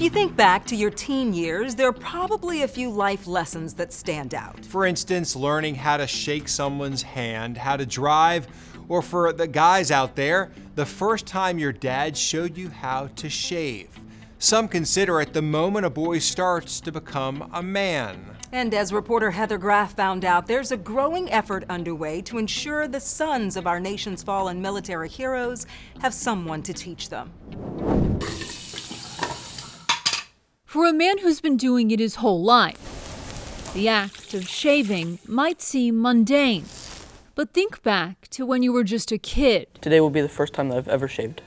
If you think back to your teen years, there are probably a few life lessons that stand out. For instance, learning how to shake someone's hand, how to drive, or for the guys out there, the first time your dad showed you how to shave. Some consider it the moment a boy starts to become a man. And as reporter Heather Graff found out, there's a growing effort underway to ensure the sons of our nation's fallen military heroes have someone to teach them. For a man who's been doing it his whole life, the act of shaving might seem mundane. But think back to when you were just a kid. Today will be the first time that I've ever shaved.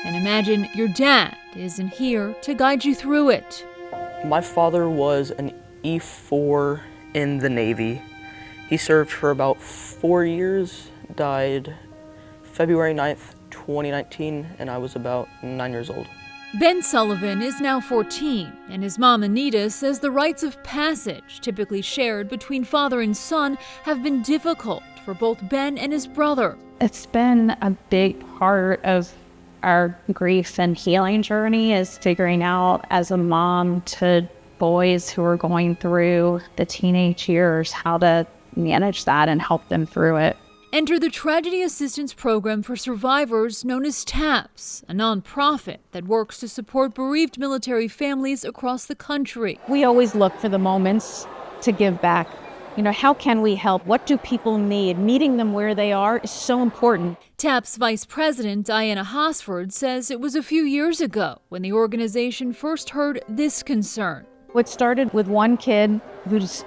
And imagine your dad isn't here to guide you through it. My father was an E4 in the Navy. He served for about 4 years, died February 9th, 2019, and I was about 9 years old. Ben Sullivan is now 14, and his mom Anita says the rites of passage typically shared between father and son have been difficult for both Ben and his brother. It's been a big part of our grief and healing journey, is figuring out as a mom to boys who are going through the teenage years how to manage that and help them through it. Enter the Tragedy Assistance Program for Survivors known as TAPS, a nonprofit that works to support bereaved military families across the country. We always look for the moments to give back. How can we help? What do people need? Meeting them where they are is so important. TAPS Vice President Diana Hosford says it was a few years ago when the organization first heard this concern. What started with one kid who just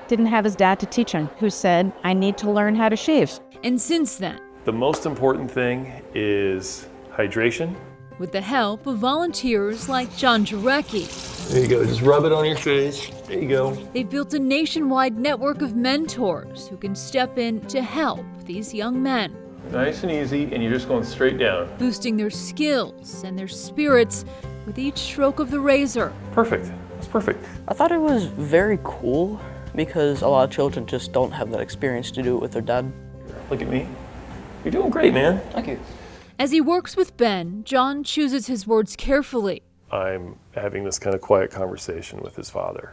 didn't have his dad to teach him, who said, I need to learn how to shave. And since then, the most important thing is hydration. With the help of volunteers like John Jarecki. There you go, just rub it on your face. There you go. They've built a nationwide network of mentors who can step in to help these young men. Nice and easy, and you're just going straight down. Boosting their skills and their spirits with each stroke of the razor. Perfect, that's perfect. I thought it was very cool because a lot of children just don't have that experience to do it with their dad. Look at me. You're doing great, man. Thank you. As he works with Ben, John chooses his words carefully. I'm having this kind of quiet conversation with his father.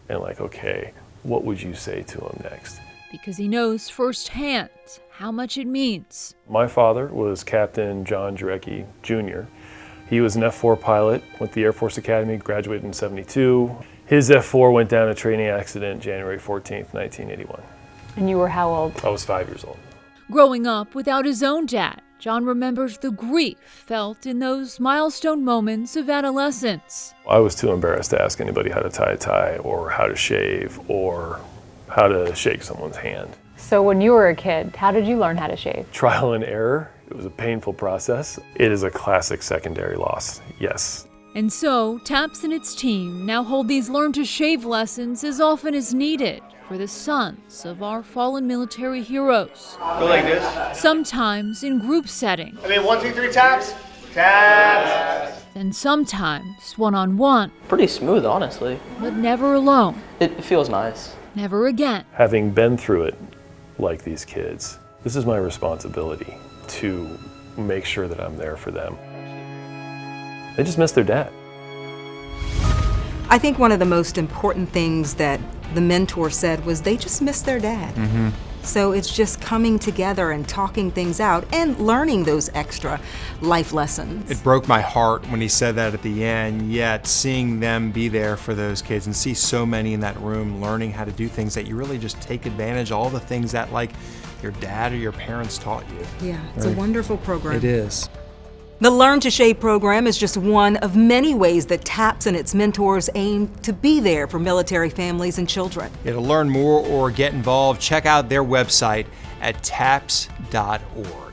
And okay, what would you say to him next? Because he knows firsthand how much it means. My father was Captain John Jarecki, Jr. He was an F4 pilot, went to the Air Force Academy, graduated in '72. His F4 went down in a training accident January 14th, 1981. And you were how old? I was 5 years old. Growing up without his own dad, John remembers the grief felt in those milestone moments of adolescence. I was too embarrassed to ask anybody how to tie a tie or how to shave or how to shake someone's hand. So when you were a kid, how did you learn how to shave? Trial and error. It was a painful process. It is a classic secondary loss, yes. And so, TAPS and its team now hold these learn to shave lessons as often as needed for the sons of our fallen military heroes. Go like this. Sometimes in group setting. 1, 2, 3 taps. Taps. And sometimes one-on-one. Pretty smooth, honestly. But never alone. It feels nice. Never again. Having been through it like these kids, this is my responsibility to make sure that I'm there for them. They just miss their dad. I think one of the most important things that the mentor said was they just miss their dad. Mm-hmm. So it's just coming together and talking things out and learning those extra life lessons. It broke my heart when he said that at the end, yet seeing them be there for those kids and see so many in that room learning how to do things that you really just take advantage of all the things that your dad or your parents taught you. Yeah, it's a wonderful program. It is. The Learn to Shave program is just one of many ways that TAPS and its mentors aim to be there for military families and children. To learn more or get involved, check out their website at taps.org.